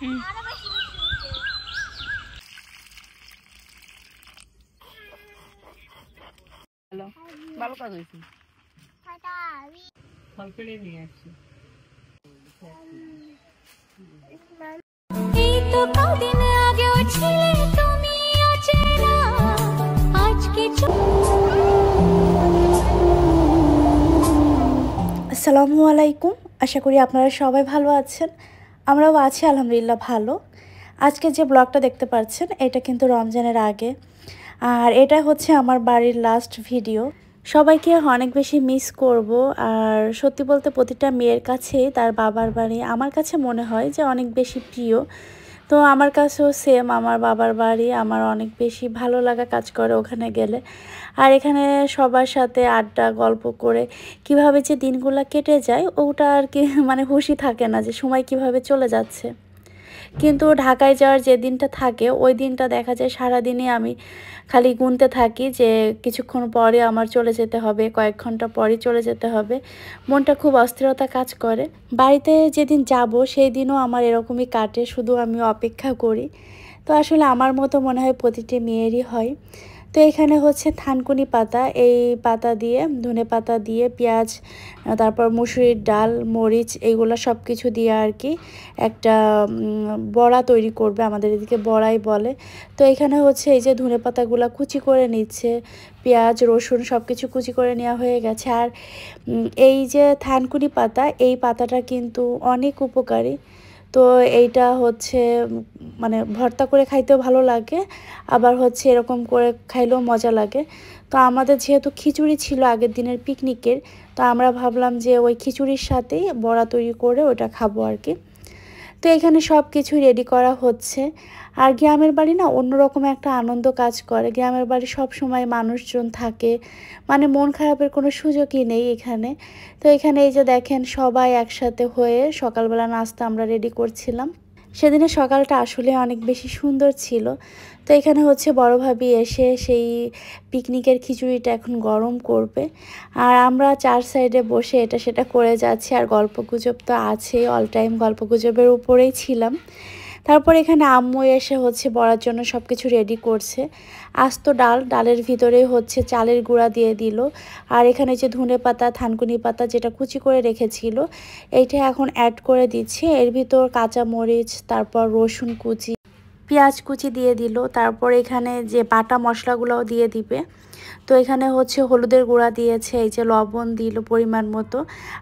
Hello, ভালো কাজ হয়েছে। ফল পেড়ে নিয়ে আসছি। আসসালামু আলাইকুম, আশা করি আপনারা সবাই ভালো আছেন। আমরাও আছি আলহামদুলিল্লাহ ভালো। আজকে যে ব্লগটা দেখতে পাচ্ছেন এটা কিন্তু রমজানের আগে, আর এটা হচ্ছে আমার বাড়ির লাস্ট ভিডিও। সবাইকে অনেক বেশি মিস করব। আর সত্যি বলতে প্রতিটা মেয়ের কাছেই তার বাবার বাড়ি আমার কাছে মনে হয় যে অনেক বেশি প্রিয়। তো আমার কাছেও সেম, আমার বাবার বাড়ি আমার অনেক বেশি ভালো লাগা কাজ করে ওখানে গেলে। আর এখানে সবার সাথে আড্ডা গল্প করে কিভাবে যে দিনগুলো কেটে যায় ওটা আর কি মানে হুঁশই থাকে না যে সময় কিভাবে চলে যাচ্ছে। কিন্তু ঢাকায় যাওয়ার যে দিনটা থাকে ওই দিনটা দেখা যায় সারাদিনই আমি খালি গুনতে থাকি যে কিছুক্ষণ পরে আমার চলে যেতে হবে, কয়েক ঘন্টা পরে চলে যেতে হবে। মনটা খুব অস্থিরতা কাজ করে। বাড়িতে যেদিন যাব সেই দিনও আমার এরকমই কাটে, শুধু আমি অপেক্ষা করি। তো আসলে আমার মতো মনে হয় প্রতিটি মেয়েরই হয়। তো এখানে হচ্ছে থানকুনি পাতা, এই পাতা দিয়ে ধনে পাতা দিয়ে পেঁয়াজ, তারপর মুসুরির ডাল, মরিচ, এইগুলো সব কিছু দিয়ে আর কি একটা বড়া তৈরি করবে, আমাদের এদিকে বড়াই বলে। তো এখানে হচ্ছে এই যে ধনে পাতাগুলো কুচি করে নিচ্ছে, পেঁয়াজ রসুন সব কিছু কুচি করে নেওয়া হয়ে গেছে। আর এই যে থানকুনি পাতা, এই পাতাটা কিন্তু অনেক উপকারী। তো এইটা হচ্ছে মানে ভর্তা করে খাইতেও ভালো লাগে, আবার হচ্ছে এরকম করে খাইলেও মজা লাগে। তো আমাদের যেহেতু খিচুড়ি ছিল আগের দিনের পিকনিকের, তো আমরা ভাবলাম যে ওই খিচুড়ির সাথেই বড়া তৈরি করে ওটা খাবো আর কি। তো এখানে সব কিছু রেডি করা হচ্ছে। আর গ্রামের বাড়ি না অন্যরকম একটা আনন্দ কাজ করে। গ্রামের বাড়ি সব সময় মানুষজন থাকে, মানে মন খারাপের কোনো সুযোগই নেই এখানে। তো এখানে এই যে দেখেন সবাই একসাথে হয়ে সকালবেলা নাস্তা আমরা রেডি করছিলাম। সেদিনের সকালটা আসলে অনেক বেশি সুন্দর ছিল। তো এখানে হচ্ছে বড় ভাবি এসে সেই পিকনিকের খিচুড়িটা এখন গরম করবে, আর আমরা চার সাইডে বসে এটা সেটা করে যাচ্ছি। আর গল্পগুজব তো আছেই, অল টাইম গল্পগুজবের উপরেই ছিলাম। তারপর এখানে আম্মু এসে হচ্ছে বড়ার জন্য সব কিছু রেডি করছে। আস্ত ডালের ভিতরে হচ্ছে চালের গুঁড়া দিয়ে দিল। আর এখানে যে ধনে পাতা থানকুনি পাতা যেটা কুচি করে রেখেছিল এইটা এখন অ্যাড করে দিচ্ছে। এর ভিতর কাঁচা মরিচ, তারপর রসুন কুচি, পেঁয়াজ কুচি দিয়ে দিল। তারপর এখানে যে বাটা মশলাগুলোও দিয়ে দিবে। তো এখানে হচ্ছে হলুদের গুঁড়া দিয়েছে, এই যে লবণ দিল পরিমাণ মতো।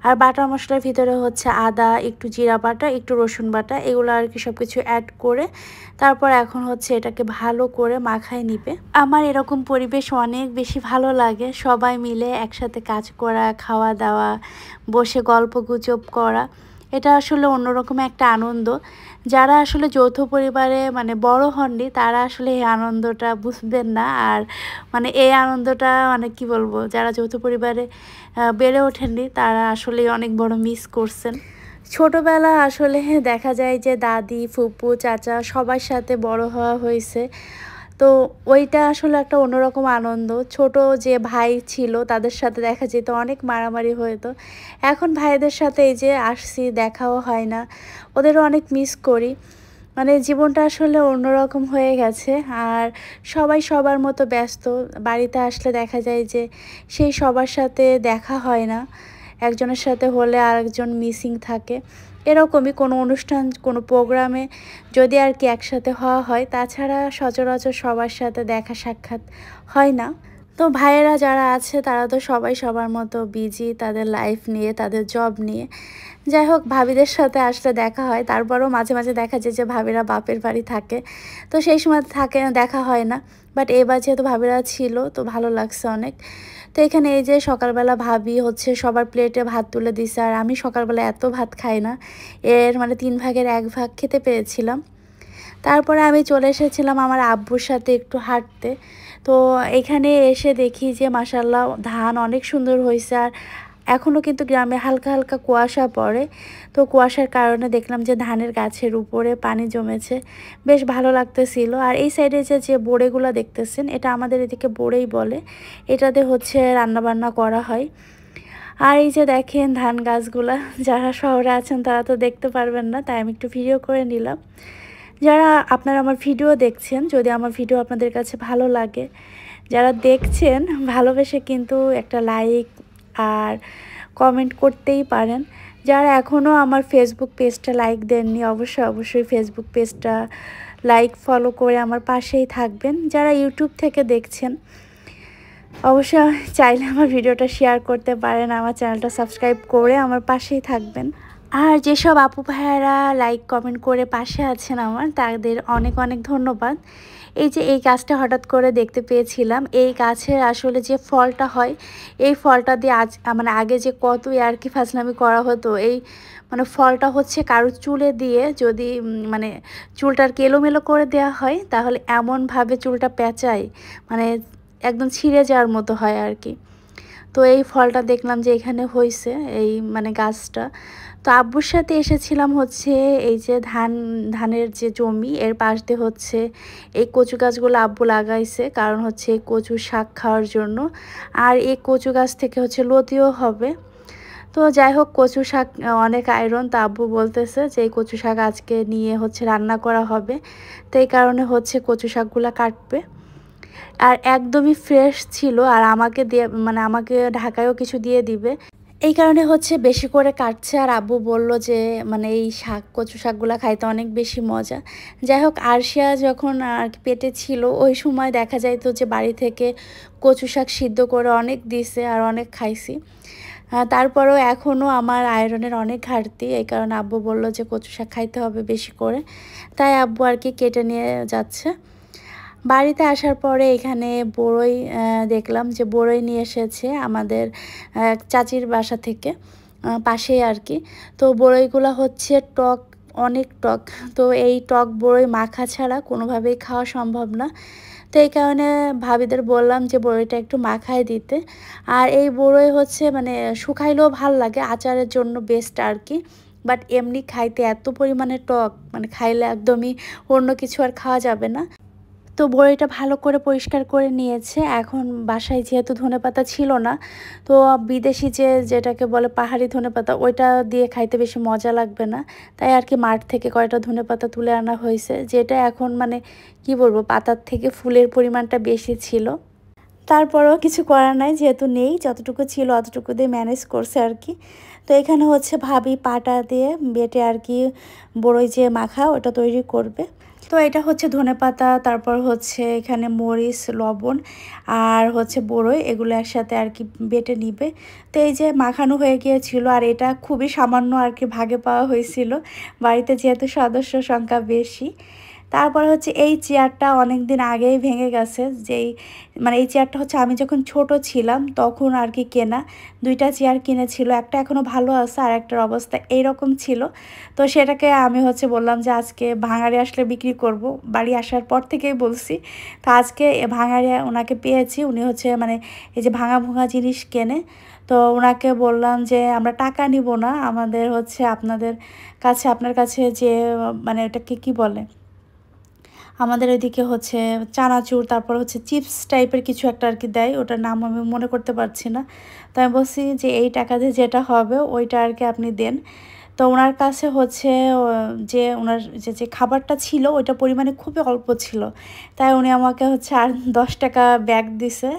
আর বাটা মশলার ভিতরে হচ্ছে আদা, একটু জিরা বাটা, একটু রসুন বাটা, এগুলো আর কি সব কিছু অ্যাড করে তারপর এখন হচ্ছে এটাকে ভালো করে মাখায় নিবে। আমার এরকম পরিবেশ অনেক বেশি ভালো লাগে, সবাই মিলে একসাথে কাজ করা, খাওয়া দাওয়া, বসে গল্পগুজব করা, এটা আসলে অন্যরকম একটা আনন্দ। যারা আসলে যৌথ পরিবারে মানে বড় হননি তারা আসলে এই আনন্দটা বুঝবেন না। আর মানে এই আনন্দটা মানে কি বলবো, যারা যৌথ পরিবারে বেড়ে ওঠেননি তারা আসলে অনেক বড় মিস করছেন। ছোটবেলা আসলে দেখা যায় যে দাদি, ফুপু, চাচা সবার সাথে বড় হওয়া হয়েছে। তো ওইটা আসলে একটা অন্যরকম আনন্দ। ছোট যে ভাই ছিল তাদের সাথে দেখা যেত অনেক মারামারি হতো। এখন ভাইদের সাথে এই যে আসছি, দেখাও হয় না, ওদেরও অনেক মিস করি। মানে জীবনটা আসলে অন্যরকম হয়ে গেছে। আর সবাই সবার মতো ব্যস্ত। বাড়িতে আসলে দেখা যায় যে সেই সবার সাথে দেখা হয় না, একজনের সাথে হলে আরেকজন মিসিং থাকে। এরকমই কোনো অনুষ্ঠান, কোনো প্রোগ্রামে যদি আর কি একসাথে হওয়া হয়, তাছাড়া সচরাচর সবার সাথে দেখা সাক্ষাৎ হয় না। তো ভাইয়েরা যারা আছে তারা তো সবাই সবার মতো বিজি, তাদের লাইফ নিয়ে, তাদের জব নিয়ে। যাই হোক, ভাবিদের সাথে আসলে দেখা হয়, তারপরেও মাঝে মাঝে দেখা যায় যে ভাবিরা বাপের বাড়ি থাকে, তো সেই সময় থাকে দেখা হয় না। বাট এবার যেহেতু ভাবিরা ছিল তো ভালো লাগছে অনেক। তো এখানে এই যে সকালবেলা ভাবি হচ্ছে সবার প্লেটে ভাত তুলে দিছে, আর আমি সকালবেলা এত ভাত খাই না, এর মানে 3 ভাগের 1 ভাগ খেতে পেরেছিলাম। তারপরে আমি চলে এসেছিলাম আমার আব্বুর সাথে একটু হাঁটতে। তো এখানে এসে দেখি যে মাশাআল্লাহ ধান অনেক সুন্দর হয়েছে। আর এখনও কিন্তু গ্রামে হালকা হালকা কুয়াশা পড়ে। তো কুয়াশার কারণে দেখলাম যে ধানের গাছের উপরে পানি জমেছে, বেশ ভালো লাগতেছিল। আর এই সাইডে যে বোড়েগুলো দেখতেছেন, এটা আমাদের এদিকে বোড়েই বলে, এটাতে হচ্ছে রান্নাবান্না করা হয়। আর এই যে দেখেন ধান গাছগুলা, যারা শহরে আছেন তারা তো দেখতে পারবেন না, তাই আমি একটু ভিডিও করে নিলাম। যারা আপনারা আমার ভিডিও দেখছেন, যদি আমার ভিডিও আপনাদের কাছে ভালো লাগে, যারা দেখছেন ভালোবেসে কিন্তু একটা লাইক আর কমেন্ট করতেই পারেন। যারা এখনও আমার ফেসবুক পেজটা লাইক দেননি, অবশ্যই ফেসবুক পেজটা লাইক ফলো করে আমার পাশেই থাকবেন। যারা ইউটিউব থেকে দেখছেন অবশ্যই চাইলে আমার ভিডিওটা শেয়ার করতে পারেন, আমার চ্যানেলটা সাবস্ক্রাইব করে আমার পাশেই থাকবেন। আর যেসব আপু ভাইয়ারা লাইক কমেন্ট করে পাশে আছেন আমার, তাদের অনেক অনেক ধন্যবাদ। এই যে এই গাছটা হঠাৎ করে দেখতে পেয়েছিলাম, এই গাছের আসলে যে ফলটা হয়, এই ফলটা দিয়ে মানে আগে যে কত আর কি ফাজলামি করা হতো, এই মানে ফলটা হচ্ছে কারো চুলে দিয়ে যদি মানে চুলটার এলোমেলো করে দেওয়া হয়, তাহলে এমনভাবে চুলটা পেঁচায়, মানে একদম ছিঁড়ে যাওয়ার মতো হয় আর কি। তো এই ফলটা দেখলাম যে এখানে হয়েছে, এই মানে গাছটা। তো আব্বুর সাথে এসেছিলাম হচ্ছে এই যে ধানের যে জমি, এর পাশ দিয়ে হচ্ছে এই কচু গাছগুলো আব্বু লাগাইছে, কারণ হচ্ছে এই কচু শাক খাওয়ার জন্য। আর এই কচু গাছ থেকে হচ্ছে লতিও হবে। তো যাই হোক, কচু শাক অনেক আয়রন, তো আব্বু বলতেছে যে এই কচু শাক আজকে নিয়ে হচ্ছে রান্না করা হবে, তো এই কারণে হচ্ছে কচু শাকগুলো কাটবে। আর একদমই ফ্রেশ ছিল, আর আমাকে দিয়ে মানে আমাকে ঢাকায়ও কিছু দিয়ে দিবে, এই কারণে হচ্ছে বেশি করে কাটছে। আর আব্বু বলল যে মানে এই কচু শাকগুলো খাইতে অনেক বেশি মজা। যাই হোক, আরশিয়া যখন আর কি পেটে ছিল, ওই সময় দেখা যাইতো যে বাড়ি থেকে কচু শাক সিদ্ধ করে অনেক দিছে আর অনেক খাইছি। তারপরেও এখনও আমার আয়রনের অনেক ঘাটতি, এই কারণে আব্বু বলল যে কচু শাক খাইতে হবে বেশি করে, তাই আব্বু আর কি কেটে নিয়ে যাচ্ছে। বাড়িতে আসার পরে এখানে বড়ই দেখলাম যে বড়ই নিয়ে এসেছে আমাদের চাচির বাসা থেকে, পাশেই আর কি। তো বড়ইগুলো হচ্ছে টক, অনেক টক। তো এই টক বড়ই মাখা ছাড়া কোনোভাবেই খাওয়া সম্ভব না। তো এই কারণে ভাবিদের বললাম যে বড়ইটা একটু মাখায় দিতে। আর এই বড়ই হচ্ছে মানে শুকাইলেও ভাল লাগে, আচারের জন্য বেস্ট আর কি। বাট এমনি খাইতে এত পরিমাণে টক, মানে খাইলে একদমই অন্য কিছু আর খাওয়া যাবে না। তো বড়িটা ভালো করে পরিষ্কার করে নিয়েছে। এখন বাসায় যেহেতু ধনেপাতা ছিল না, তো বিদেশি যেটাকে বলে পাহাড়ি ধনেপাতা, ওইটা দিয়ে খাইতে বেশি মজা লাগবে না, তাই আর কি মাঠ থেকে কয়টা ধনেপাতা তুলে আনা হয়েছে, যেটা এখন মানে কি বলবো, পাতার থেকে ফুলের পরিমাণটা বেশি ছিল। তারপরেও কিছু করার নাই, যেহেতু নেই, যতটুকু ছিল অতটুকু দিয়ে ম্যানেজ করছে আর কি। তো এখানে হচ্ছে ভাবি পাটা দিয়ে বেটে আর কি বড়ই যে মাখা ওটা তৈরি করবে। তো এটা হচ্ছে ধনেপাতা, তারপর হচ্ছে এখানে মরিচ, লবণ আর হচ্ছে বড়ই, এগুলো একসাথে আর কি বেটে নিবে। তো এই যে মাখানো হয়ে গিয়েছিল, আর এটা খুবই সামান্য আর কি ভাগে পাওয়া হয়েছিল, বাড়িতে যেহেতু সদস্য সংখ্যা বেশি। তারপর হচ্ছে এই চেয়ারটা অনেক দিন আগেই ভেঙে গেছে, মানে এই চেয়ারটা হচ্ছে আমি যখন ছোট ছিলাম তখন আর কি কেনা। দুইটা চেয়ার কিনেছিল, একটা এখনও ভালো আছে আর একটার অবস্থা এইরকম ছিল। তো সেটাকে আমি হচ্ছে বললাম যে আজকে ভাঙাড়ি আসলে বিক্রি করব, বাড়ি আসার পর থেকেই বলছি। তো আজকে ভাঙাড়ি ওনাকে পেয়েছি, উনি হচ্ছে মানে এই যে ভাঙা ভুঙা জিনিস কেনে। তো ওনাকে বললাম যে আমরা টাকা নিব না, আমাদের হচ্ছে আপনার কাছে যে মানে এটাকে কি বলে, আমাদের এদিকে হচ্ছে চানাচুর, তারপর হচ্ছে চিপস টাইপের কিছু একটা আর কি দেয়, ওটার নাম আমি মনে করতে পারছি না। তো আমি বলছি যে এই টাকা দিয়ে যেটা হবে ওইটা আর কি আপনি দেন। তো ওনার কাছে হচ্ছে যে ওনার যে খাবারটা ছিল ওইটা পরিমাণে খুবই অল্প ছিল, তাই উনি আমাকে হচ্ছে আর 10 টাকা ব্যাগ দিছে,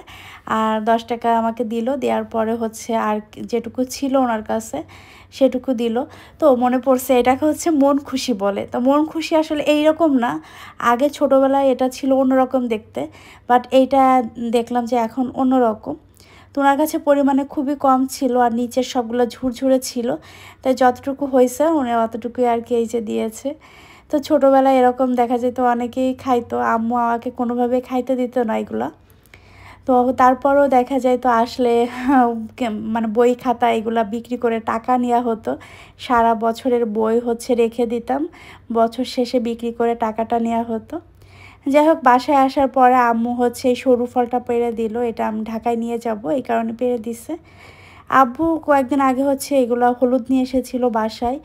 আর 10 টাকা আমাকে দিল। দেওয়ার পরে হচ্ছে আর যেটুকু ছিল ওনার কাছে সেটুকু দিল। তো মনে পড়ছে এটাকে হচ্ছে মন খুশি বলে। তো মন খুশি আসলে এইরকম না, আগে ছোটোবেলায় এটা ছিল অন্যরকম দেখতে, বাট এইটা দেখলাম যে এখন অন্যরকম। তো ওনার কাছে পরিমাণে খুবই কম ছিল, আর নিচের সবগুলো ঝুরঝুরে ছিল, তাই যতটুকু হয়েছে উনি অতটুকুই আর কি এই যে দিয়েছে। তো ছোটোবেলায় এরকম দেখা যেত অনেকেই খাইতো, আম্মু আমাকে কোনোভাবে খাইতে দিত না এগুলো। তো তারপরও দেখা যায় তো আসলে মানে বই খাতা এগুলা বিক্রি করে টাকা নেওয়া হতো, সারা বছরের বই হচ্ছে রেখে দিতাম, বছর শেষে বিক্রি করে টাকাটা নেওয়া হতো। যাই হোক, বাসায় আসার পরে আম্মু হচ্ছে এই সরু ফলটা পেড়ে দিল, এটা আমি ঢাকায় নিয়ে যাব এই কারণে পেড়ে দিছে। আব্বু কয়েকদিন আগে হচ্ছে এগুলা হলুদ নিয়ে এসেছিলো বাসায়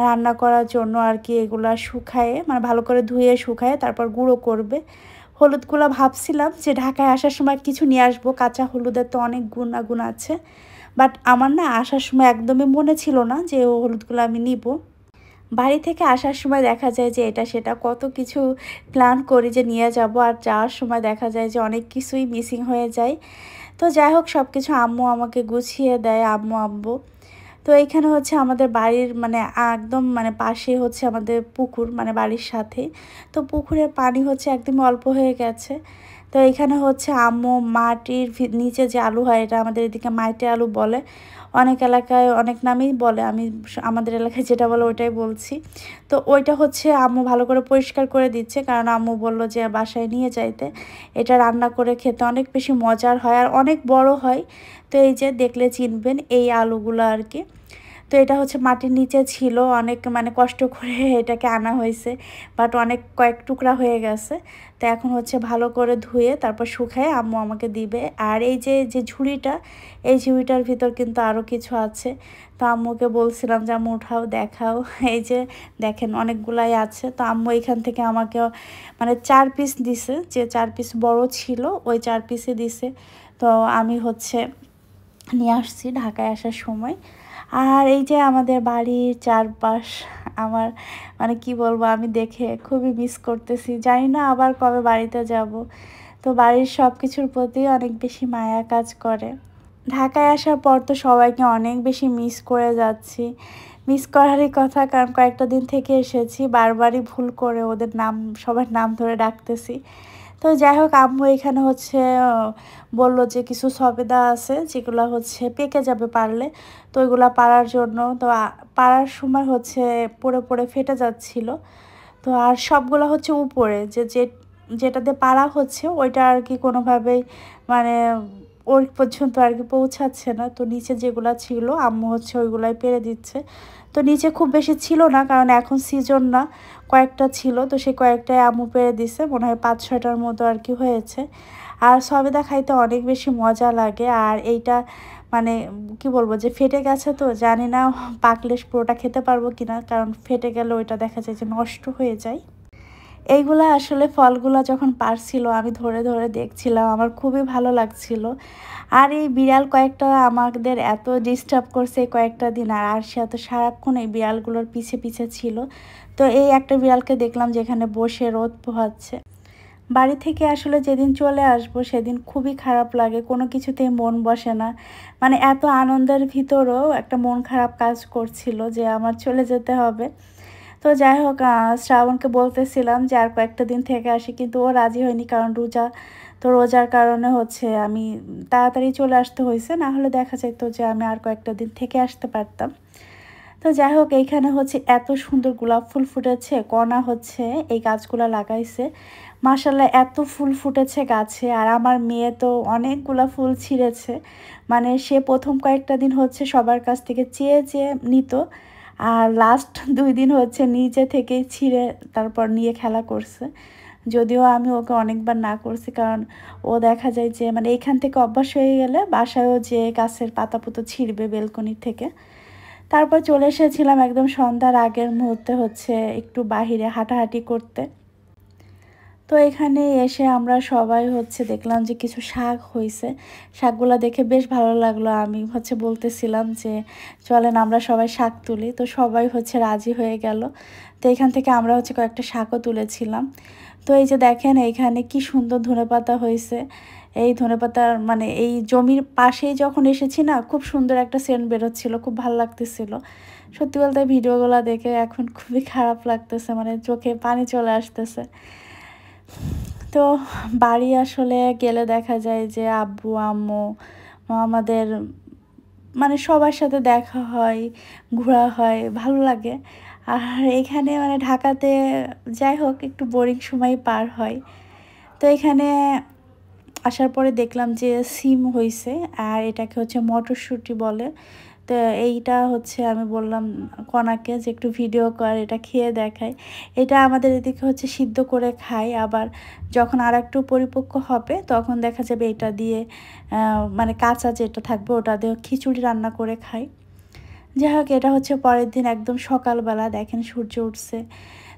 রান্না করার জন্য আর কি, এগুলা শুকায়ে মানে ভালো করে ধুয়ে শুকায়ে তারপর গুঁড়ো করবে। হলুদগুলো ভাবছিলাম যে ঢাকায় আসার সময় কিছু নিয়ে আসবো, কাঁচা হলুদের তো অনেক গুণাগুণ আছে, বাট আমার না আসার সময় একদমই মনে ছিল না যে হলুদগুলো আমি নিব। বাড়ি থেকে আসার সময় দেখা যায় যে এটা সেটা কত কিছু প্ল্যান করি যে নিয়ে যাব, আর যাওয়ার সময় দেখা যায় যে অনেক কিছুই মিসিং হয়ে যায়। তো যাই হোক সব কিছু আম্মু আমাকে গুছিয়ে দেয়, আম্মু আব্বু। তো এইখানে হচ্ছে আমাদের বাড়ির মানে একদম মানে পাশে হচ্ছে আমাদের পুকুর, মানে বাড়ির সাথে। তো পুকুরের পানি হচ্ছে একদমই অল্প হয়ে গেছে। তো এখানে হচ্ছে আম্মু মাটির নিচে যে আলু হয়, এটা আমাদের এদিকে মাটি আলু বলে, অনেক এলাকায় অনেক নামেই বলে, আমি আমাদের এলাকায় যেটা বলে ওইটাই বলছি। তো ওইটা হচ্ছে আম্মু ভালো করে পরিষ্কার করে দিচ্ছে, কারণ আম্মু বলল যে বাসায় নিয়ে যাইতে, এটা রান্না করে খেতে অনেক বেশি মজার হয় আর অনেক বড় হয়। তো এই যে দেখলে চিনবেন এই আলুগুলো আর কি। তো এটা হচ্ছে মাটির নিচে ছিল, অনেক মানে কষ্ট করে এটাকে আনা হয়েছে, বাট অনেক কয়েক টুকরা হয়ে গেছে। তো এখন হচ্ছে ভালো করে ধুয়ে তারপর শুকায় আম্মু আমাকে দিবে। আর এই যে যে ঝুড়িটা, এই ঝুড়িটার ভিতর কিন্তু আরও কিছু আছে। তো আম্মুকে বলছিলাম যে আম্মু উঠাও দেখাও, এই যে দেখেন অনেকগুলাই আছে। তো আম্মু এখান থেকে আমাকে মানে 4 পিস দিছে, যে 4 পিস বড় ছিল ওই 4 পিসে দিছে। তো আমি হচ্ছে নিয়ে আসছি ঢাকায় আসার সময়। আর এই যে আমাদের বাড়ির চারপাশ, আমার মানে কি বলবো, আমি দেখে খুবই মিস করতেছি, জানি না আবার কবে বাড়িতে যাব। তো বাড়ির সব কিছুর প্রতি অনেক বেশি মায়া কাজ করে। ঢাকায় আসার পর তো সবাইকে অনেক বেশি মিস করে যাচ্ছি। মিস করারই কথা, কারণ কয়েকটা দিন থেকে এসেছি, বারবারই ভুল করে ওদের নাম, সবার নাম ধরে ডাকতেছি। তো যাই হোক আম্মু এখানে হচ্ছে বলল যে কিছু সবেদা আছে যেগুলো হচ্ছে পেকে যাবে পারলে, তো ওইগুলা পাড়ার জন্য। তো পাড়ার সময় হচ্ছে পড়ে পড়ে ফেটে যাচ্ছিল। তো আর সবগুলো হচ্ছে উপরে যেটাতে পাড়া হচ্ছে ওইটা আর কি কোনোভাবেই মানে ওই পর্যন্ত আর কি পৌঁছাচ্ছে না। তো নিচে যেগুলো ছিল আম্মু হচ্ছে ওইগুলাই পেরে দিচ্ছে। তো নিচে খুব বেশি ছিল না, কারণ এখন সিজন না, কয়েকটা ছিল, তো সেই কয়েকটাই আম্মু পেরে দিছে, মনে হয় 5-6টার মতো আর কি হয়েছে। আর সবেদা খাইতে অনেক বেশি মজা লাগে। আর এইটা মানে কি বলবো যে ফেটে গেছে, তো জানি না পাকলে পুরোটা খেতে পারবো কিনা, কারণ ফেটে গেলে ওইটা দেখা যায় যে নষ্ট হয়ে যায়। এইগুলা আসলে ফলগুলা যখন পারছিল আমি ধরে ধরে দেখছিলাম, আমার খুবই ভালো লাগছিল। আর এই বিড়াল কয়েকটা আমাদের এত ডিস্টার্ব করছে এই কয়েকটা দিন, আর সে এত সারাক্ষণ এই বিড়ালগুলোর পিছে পিছে ছিল। তো এই একটা বিড়ালকে দেখলাম যেখানে বসে রোদ পোহাচ্ছে। বাড়ি থেকে আসলে যেদিন চলে আসবো সেদিন খুবই খারাপ লাগে, কোনো কিছুতেই মন বসে না। মানে এত আনন্দের ভিতরেও একটা মন খারাপ কাজ করছিল যে আমার চলে যেতে হবে। তো যাই হোক শ্রাবণকে বলতেছিলাম যে আর কয়েকটা দিন থেকে আসি, কিন্তু ও রাজি হয়নি, কারণ রোজা। তো রোজার কারণে হচ্ছে আমি তাড়াতাড়ি চলে আসতে হয়েছে, না হলে দেখা যেত যে আমি আর কয়েকটা দিন থেকে আসতে পারতাম। তো যাই হোক এইখানে হচ্ছে এত সুন্দর গোলাপ ফুল ফুটেছে, কণা হচ্ছে এই গাছগুলো লাগাইছে, মাশাল্লাহ এত ফুল ফুটেছে গাছে। আর আমার মেয়ে তো অনেকগুলা ফুল ছিঁড়েছে, মানে সে প্রথম কয়েকটা দিন হচ্ছে সবার কাছ থেকে চেয়ে চেয়ে নিত, আর লাস্ট 2 দিন হচ্ছে নিজে থেকেই ছিঁড়ে তারপর নিয়ে খেলা করছে। যদিও আমি ওকে অনেকবার না করছি, কারণ ও দেখা যায় যে মানে এইখান থেকে অভ্যাস হয়ে গেলে বাসায়ও যে গাছের পাতা পুতো ছিঁড়বে বেলকনি থেকে। তারপর চলে এসেছিলাম একদম সন্ধ্যার আগের মুহূর্তে হচ্ছে একটু বাহিরে হাঁটাহাঁটি করতে। তো এখানে এসে আমরা সবাই হচ্ছে দেখলাম যে কিছু শাক হয়েছে, শাকগুলো দেখে বেশ ভালো লাগলো। আমি হচ্ছে বলতেছিলাম যে চলেন আমরা সবাই শাক তুলি, তো সবাই হচ্ছে রাজি হয়ে গেল। তো এখান থেকে আমরা হচ্ছে কয়েকটা শাকও তুলেছিলাম। তো এই যে দেখেন এইখানে কি সুন্দর ধনেপাতা হয়েছে। এই ধনেপাতার মানে এই জমির পাশেই যখন এসেছি না, খুব সুন্দর একটা সেন্ট বেরোচ্ছিল, খুব ভালো লাগতেছিল। সত্যি বলতে ভিডিওগুলো দেখে এখন খুবই খারাপ লাগতেছে, মানে চোখে পানি চলে আসতেছে। তো বাড়ি আসলে গেলে দেখা যায় যে আব্বু আম্মু আমাদের মানে সবার সাথে দেখা হয়, ঘোরা হয়, ভালো লাগে। আর এখানে মানে ঢাকাতে যাই হোক একটু বোরিং সময় পার হয়। তো এখানে আসার পরে দেখলাম যে সিম হয়েছে, আর এটাকে হচ্ছে মটরশুঁটি বলে। তো এইটা হচ্ছে আমি বললাম কনাকে যে একটু ভিডিও কর, এটা খেয়ে দেখাই। এটা আমাদের এদিকে হচ্ছে সিদ্ধ করে খাই, আবার যখন আর একটু পরিপক্ক হবে তখন দেখা যাবে এটা দিয়ে মানে কাঁচা যেটা থাকবে ওটা দিয়ে খিচুড়ি রান্না করে খাই। যাই হোক এটা হচ্ছে পরের দিন একদম সকালবেলা, দেখেন সূর্য উঠছে।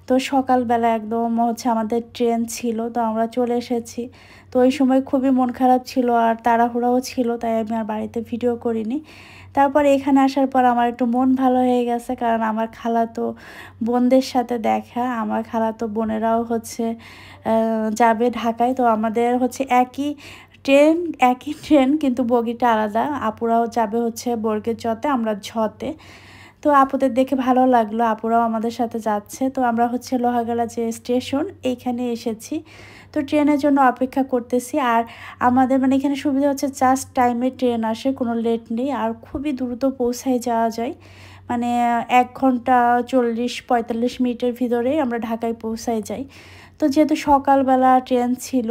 তো তো সকালবেলা একদম হচ্ছে আমাদের ট্রেন ছিল, তো আমরা চলে এসেছি। তো ওই সময় খুবই মন খারাপ ছিল আর তাড়াহুড়াও ছিল, তাই আমি আর বাড়িতে ভিডিও করিনি। তারপর এখানে আসার পর আমার একটু মন ভালো হয়ে গেছে, কারণ আমার খালাতো বোনদের সাথে দেখা। আমার খালাতো বোনেরাও হচ্ছে যাবে ঢাকায়। তো আমাদের হচ্ছে একই ট্রেন কিন্তু বগিটা আলাদা। আপুরাও যাবে হচ্ছে বর্গের জতে, আমরা ঝতে। তো আপুদের দেখে ভালো লাগলো, আপুরাও আমাদের সাথে যাচ্ছে। তো আমরা হচ্ছে লোহাগড়া যে স্টেশন এইখানে এসেছি। তো ট্রেনের জন্য অপেক্ষা করতেছি। আর আমাদের মানে এখানে সুবিধা হচ্ছে জাস্ট টাইমে ট্রেন আসে, কোনো লেট নেই আর খুবই দ্রুত পৌঁছায় যাওয়া যায়। মানে 1 ঘন্টা 40-45 মিনিটের ভিতরেই আমরা ঢাকায় পৌঁছায় যাই। তো যেহেতু সকালবেলা ট্রেন ছিল,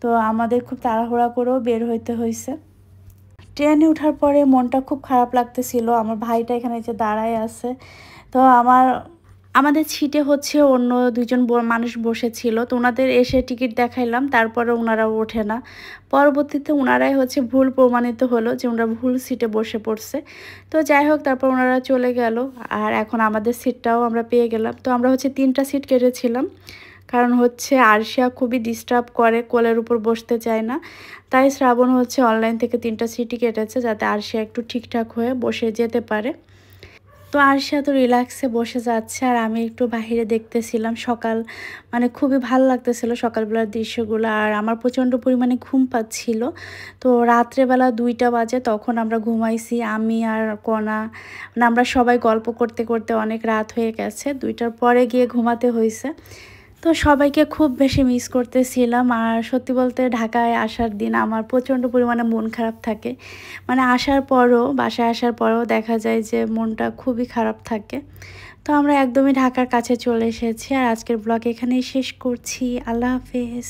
তো আমাদের খুব তাড়াহুড়া করেও বের হইতে হয়েছে। ট্রেনে ওঠার পরে মনটা খুব খারাপ লাগতেছিল। আমার ভাইটা এখানে যে দাঁড়ায় আছে। তো আমাদের সিটে হচ্ছে অন্য 2জন মানুষ বসেছিল। তো ওনাদের এসে টিকিট দেখাইলাম, তারপরে ওনারা ওঠে না। পরবর্তীতে ওনারাই হচ্ছে ভুল প্রমাণিত হলো যে ওনারা ভুল সিটে বসে পড়ছে। তো যাই হোক, তারপর ওনারা চলে গেল আর এখন আমাদের সিটটাও আমরা পেয়ে গেলাম। তো আমরা হচ্ছে 3টা সিট কেটেছিলাম, কারণ হচ্ছে আরশিয়া খুবই ডিস্টার্ব করে, কোলের উপর বসতে চায় না। তাই শ্রাবণ হচ্ছে অনলাইন থেকে 3টা সিটই কেটেছে, যাতে আরশিয়া একটু ঠিকঠাক হয়ে বসে যেতে পারে। তো আরশিয়া তো রিল্যাক্সে বসে যাচ্ছে আর আমি একটু বাহিরে দেখতেছিলাম। মানে খুবই ভালো লাগতেছিল সকালবেলার দৃশ্যগুলো। আর আমার প্রচণ্ড পরিমাণে ঘুম পাচ্ছিল। তো রাত্রেবেলা 2টা বাজে, তখন আমরা ঘুমাইছি আমি আর কণা। মানে আমরা সবাই গল্প করতে করতে অনেক রাত হয়ে গেছে, 2টার পরে গিয়ে ঘুমাতে হয়েছে। তো সবাইকে খুব বেশি মিস করতেছিলাম। আর সত্যি বলতে ঢাকায় আসার দিন আমার প্রচণ্ড পরিমাণে মন খারাপ থাকে। মানে বাসায় আসার পরেও দেখা যায় যে মনটা খুবই খারাপ থাকে। তো আমরা একদমই ঢাকার কাছে চলে এসেছি। আর আজকের ব্লগ এখানেই শেষ করছি। আল্লাহ হাফেজ।